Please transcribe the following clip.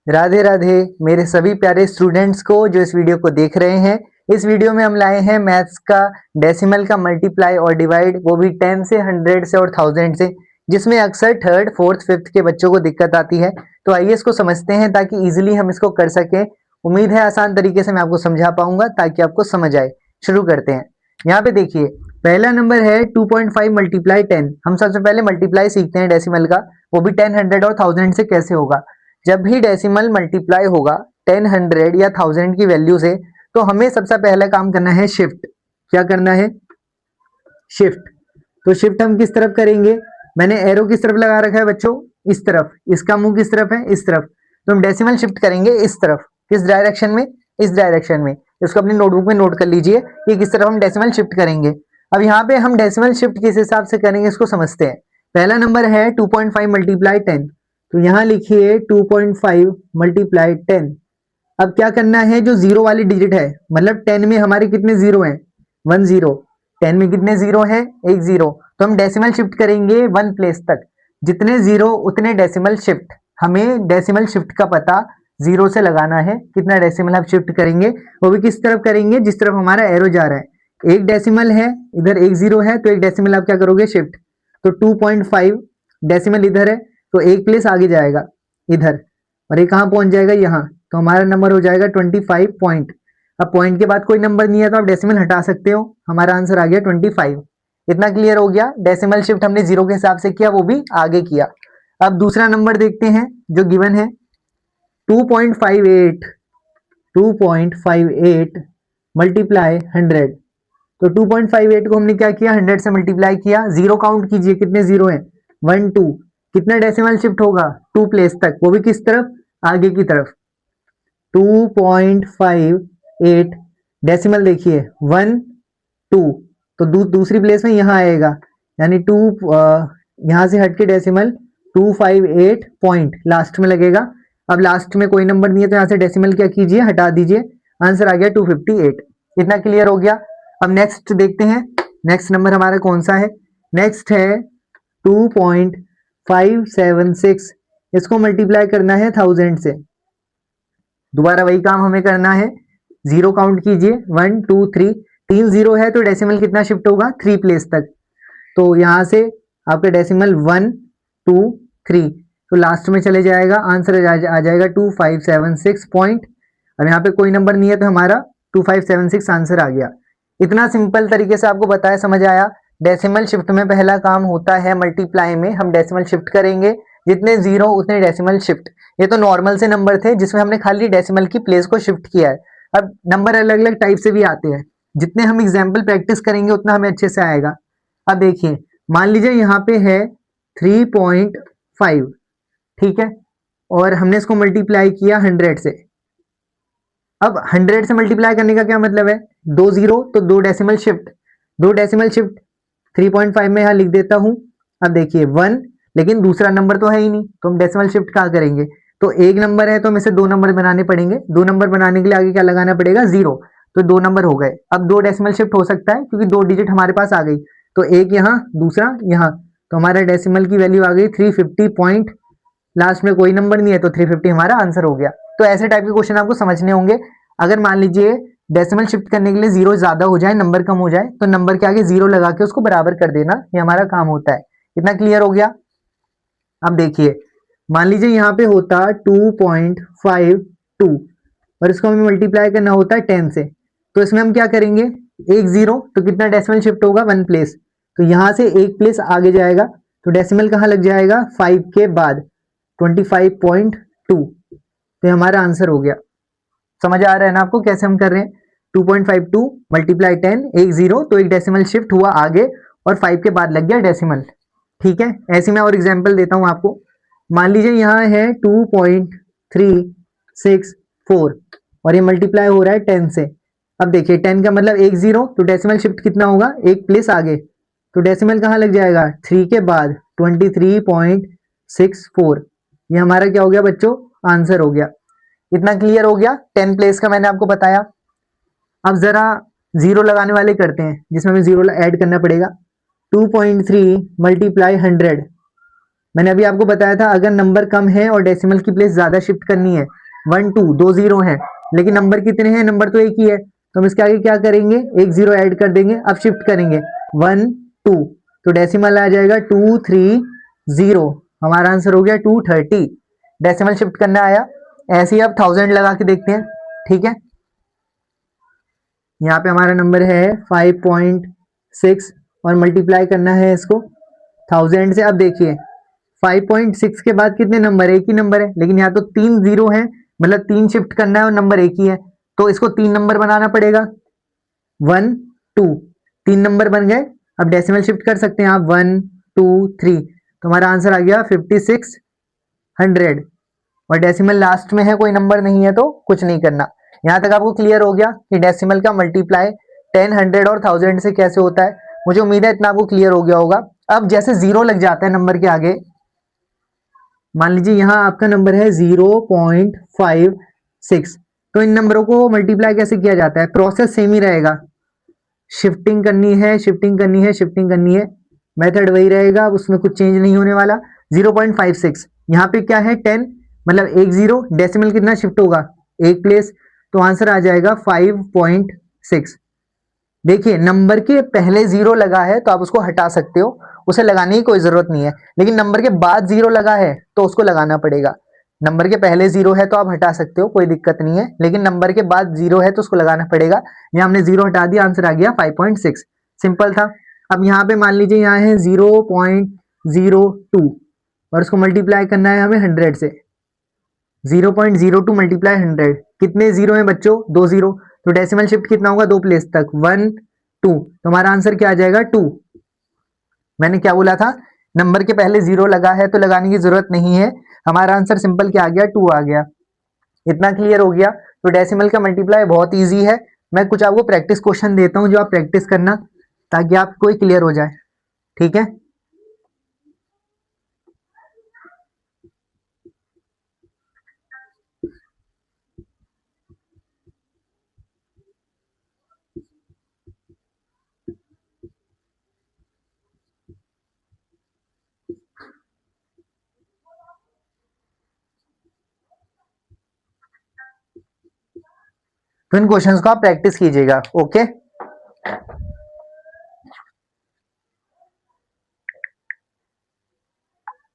राधे राधे मेरे सभी प्यारे स्टूडेंट्स को जो इस वीडियो को देख रहे हैं। इस वीडियो में हम लाए हैं मैथ्स का डेसिमल का मल्टीप्लाई और डिवाइड, वो भी 10 से 100 से और 1000 से, जिसमें अक्सर थर्ड फोर्थ फिफ्थ के बच्चों को दिक्कत आती है। तो आइए इसको समझते हैं ताकि इजीली हम इसको कर सकें। उम्मीद है आसान तरीके से मैं आपको समझा पाऊंगा ताकि आपको समझ आए। शुरू करते हैं। यहाँ पे देखिए पहला नंबर है 2.5 मल्टीप्लाई 10। हम सबसे पहले मल्टीप्लाई सीखते हैं डेसिमल का, वो भी 10, 100 और 1000 से कैसे होगा। जब भी डेसिमल मल्टीप्लाई होगा 10, 100 या 1000 की वैल्यू से, तो हमें सबसे पहला काम करना है शिफ्ट। क्या करना है? शिफ्ट। तो शिफ्ट हम किस तरफ करेंगे? मैंने एरो किस तरफ लगा रखा है बच्चों? इस तरफ। इसका मुंह किस तरफ है? इस तरफ। तो हम डेसिमल शिफ्ट करेंगे इस तरफ। किस डायरेक्शन में? इस डायरेक्शन में। इसको अपनी नोटबुक में नोट कर लीजिए कि किस तरफ हम डेसिमल शिफ्ट करेंगे। अब यहाँ पे हम डेसिमल शिफ्ट किस हिसाब से करेंगे इसको समझते हैं। पहला नंबर है 2.5 मल्टीप्लाई 10। तो यहाँ लिखिए 2.5 मल्टीप्लाई 10। अब क्या करना है? जो जीरो वाली डिजिट है, मतलब 10 में हमारे कितने जीरो हैं? 1 0। 10 में कितने जीरो हैं? एक जीरो। तो हम डेसिमल शिफ्ट करेंगे 1 प्लेस तक। जितने जीरो उतने डेसिमल शिफ्ट। हमें डेसिमल शिफ्ट का पता जीरो से लगाना है। कितना डेसिमल आप शिफ्ट करेंगे, वो भी किस तरफ करेंगे? जिस तरफ हमारा एरो जा रहा है। एक डेसिमल है, इधर एक जीरो है, तो एक डेसिमल आप क्या करोगे? शिफ्ट। तो 2.5 डेसिमल इधर है, तो एक प्लेस आगे जाएगा इधर, और ये कहाँ पहुंच जाएगा? यहाँ। तो हमारा नंबर हो जाएगा 25 पॉइंट। अब पॉइंट के बाद कोई नंबर नहीं है तो आप डेसिमल हटा सकते हो। हमारा आंसर आ गया 25। इतना क्लियर हो गया? डेसिमल शिफ्ट हमने जीरो के हिसाब से किया, वो भी आगे किया। अब दूसरा नंबर देखते हैं जो गिवन है 2.58। 2.58 मल्टीप्लाई 100। तो 2.58 को हमने क्या किया? 100 से मल्टीप्लाई किया। जीरो काउंट कीजिए, कितने जीरो हैं? 1 2। कितना डेसिमल शिफ्ट होगा? 2 प्लेस तक, वो भी किस तरफ? आगे की तरफ। 2.58 डेसिमल देखिए 1 2, तो दूसरी प्लेस में यहाँ आएगा, यानी 2 यहाँ से हट के डेसिमल 258 पॉइंट लास्ट में लगेगा। अब लास्ट में कोई नंबर नहीं है तो यहाँ से डेसिमल क्या कीजिए? हटा दीजिए। आंसर आ गया 258। इतना क्लियर हो गया? अब नेक्स्ट देखते हैं। नेक्स्ट नंबर हमारा कौन सा है? नेक्स्ट है 2.576। इसको मल्टीप्लाई करना है 1000 से। दोबारा वही काम हमें करना है। जीरो काउंट कीजिए 1 2 3। 3 जीरो है तो डेसिमल कितना शिफ्ट होगा? 3 प्लेस तक। तो यहाँ से आपका डेसिमल 1 2 3, तो लास्ट में चले जाएगा। आंसर आ जाएगा 2576 पॉइंट। अब यहाँ पे कोई नंबर नहीं है तो हमारा 2576 आंसर आ गया। इतना सिंपल तरीके से आपको बताया, समझ आया? डेसिमल शिफ्ट में पहला काम होता है मल्टीप्लाई में, हम डेसिमल शिफ्ट करेंगे। जितने जीरो उतने डेसिमल शिफ्ट। ये तो नॉर्मल से नंबर थे जिसमें हमने खाली डेसिमल की प्लेस को शिफ्ट किया है। अब नंबर अलग अलग टाइप से भी आते हैं। जितने हम एग्जाम्पल प्रैक्टिस करेंगे उतना हमें अच्छे से आएगा। अब देखिए, मान लीजिए यहाँ पे है 3.5, ठीक है, और हमने इसको मल्टीप्लाई किया 100 से। अब 100 से मल्टीप्लाई करने का क्या मतलब है? 2 जीरो तो 2 डेसिमल शिफ्ट। 2 डेसिमल शिफ्ट 3.5 में यहाँ लिख देता हूँ। अब देखिए 1, लेकिन दूसरा नंबर तो है ही नहीं, तो हम डेसिमल शिफ्ट कहाँ करेंगे? तो एक नंबर है तो हमें से 2 नंबर बनाने पड़ेंगे। 2 नंबर बनाने के लिए आगे क्या लगाना पड़ेगा? जीरो। तो 2 नंबर हो गए। अब 2 डेसिमल शिफ्ट हो सकता है क्योंकि 2 डिजिट हमारे पास आ गई। तो एक यहाँ, दूसरा यहाँ, तो हमारा डेसिमल की वैल्यू आ गई 350 पॉइंट। लास्ट में कोई नंबर नहीं है तो 350 हमारा आंसर हो गया। तो ऐसे टाइप के क्वेश्चन आपको समझने होंगे। अगर मान लीजिए डेसिमल शिफ्ट करने के लिए जीरो ज्यादा हो जाए, नंबर कम हो जाए, तो नंबर के आगे जीरो लगा के उसको बराबर कर देना, ये हमारा काम होता है। इतना क्लियर हो गया? अब देखिए, मान लीजिए यहाँ पे होता 2.52 और इसको हमें मल्टीप्लाई करना होता है 10 से। तो इसमें हम क्या करेंगे? एक जीरो, तो कितना डेसिमल शिफ्ट होगा? 1 प्लेस। तो यहाँ से एक प्लेस आगे जाएगा, तो डेसिमल कहाँ लग जाएगा? 5 के बाद 25.2। तो हमारा आंसर हो गया। समझ आ रहा है ना आपको कैसे हम कर रहे हैं? 2.52 मल्टीप्लाई 10, एक जीरो तो एक डेसिमल शिफ्ट हुआ आगे, और 5 के बाद लग गया डेसिमल। ठीक है, ऐसे मैं और एग्जांपल देता हूं आपको। मान लीजिए यहाँ है 2.364 और ये मल्टीप्लाई हो रहा है 10 से। अब देखिए 10 का मतलब एक जीरो, तो डेसिमल शिफ्ट कितना होगा? एक प्लेस आगे, तो डेसिमल कहाँ लग जाएगा? 3 के बाद 23.64। ये हमारा क्या हो गया बच्चों? आंसर हो गया। इतना क्लियर हो गया? 10 प्लेस का मैंने आपको बताया। अब जरा जीरो लगाने वाले करते हैं, जिसमें हमें जीरो ऐड करना पड़ेगा। 2.3 मल्टीप्लाई 100, मैंने अभी आपको बताया था अगर नंबर कम है और डेसिमल की प्लेस ज्यादा शिफ्ट करनी है, 1 2 दो जीरो है लेकिन नंबर कितने हैं, नंबर तो एक ही है, तो हम इसके आगे क्या करेंगे, एक जीरो ऐड कर देंगे, अब शिफ्ट करेंगे 1 2, तो डेसिमल आ जाएगा 2 3 0, हमारा आंसर हो गया 230। डेसिमल शिफ्ट करना आया। ऐसे ही अब 1000 लगा के देखते हैं, ठीक है। यहाँ पे हमारा नंबर है 5.6 और मल्टीप्लाई करना है इसको 1000 से। अब देखिए 5.6 के बाद कितने नंबर है, एक ही नंबर है, लेकिन यहाँ तो 3 जीरो है, मतलब 3 शिफ्ट करना है और नंबर एक ही है, तो इसको 3 नंबर बनाना पड़ेगा। 1 2, 3 नंबर बन गए। अब डेसिमल शिफ्ट कर सकते हैं आप 1 2 3, तो हमारा आंसर आ गया 5600। और डेसिमल लास्ट में है, कोई नंबर नहीं है तो कुछ नहीं करना। यहां तक आपको क्लियर हो गया कि डेसिमल का मल्टीप्लाई 10 100 और 1000 से कैसे होता है। मुझे उम्मीद है इतना आपको क्लियर हो गया होगा। अब जैसे जीरो लग जाता है नंबर के आगे, मान लीजिए यहाँ आपका नंबर है 0.56, तो इन नंबरों को मल्टीप्लाई कैसे किया जाता है, प्रोसेस सेम ही रहेगा। शिफ्टिंग करनी है, शिफ्टिंग करनी है, शिफ्टिंग करनी है, मेथड वही रहेगा, उसमें कुछ चेंज नहीं होने वाला। 0.56 यहाँ पे क्या है 10, मतलब एक जीरो, डेसिमल कितना शिफ्ट होगा, एक प्लेस, तो आंसर आ जाएगा 5.6। देखिए नंबर के पहले जीरो लगा है तो आप उसको हटा सकते हो, उसे लगाने की कोई जरूरत नहीं है, लेकिन नंबर के बाद जीरो लगा है तो उसको लगाना पड़ेगा। नंबर के पहले जीरो है तो आप हटा सकते हो, कोई दिक्कत नहीं है, लेकिन नंबर के बाद जीरो है तो उसको लगाना पड़ेगा। यहाँ हमने जीरो हटा दिया, आंसर आ गया 5.6। सिंपल था। अब यहाँ पे मान लीजिए यहाँ है 0.02 और उसको मल्टीप्लाई करना है हमें 100 से। 0.02 मल्टीप्लाई 100, कितने जीरो हैं बच्चों, दो जीरो, तो डेसिमल शिफ्ट कितना होगा, दो प्लेस तक, 1 2, तो हमारा आंसर क्या आ जाएगा 2। मैंने क्या बोला था, नंबर के पहले जीरो लगा है तो लगाने की जरूरत नहीं है, हमारा आंसर सिंपल क्या आ गया, 2 आ गया। इतना क्लियर हो गया। तो डेसिमल का मल्टीप्लाई बहुत ईजी है। मैं कुछ आपको प्रैक्टिस क्वेश्चन देता हूं जो आप प्रैक्टिस करना, ताकि आपको क्लियर हो जाए, ठीक है। तो इन क्वेश्चंस को आप प्रैक्टिस कीजिएगा, ओके।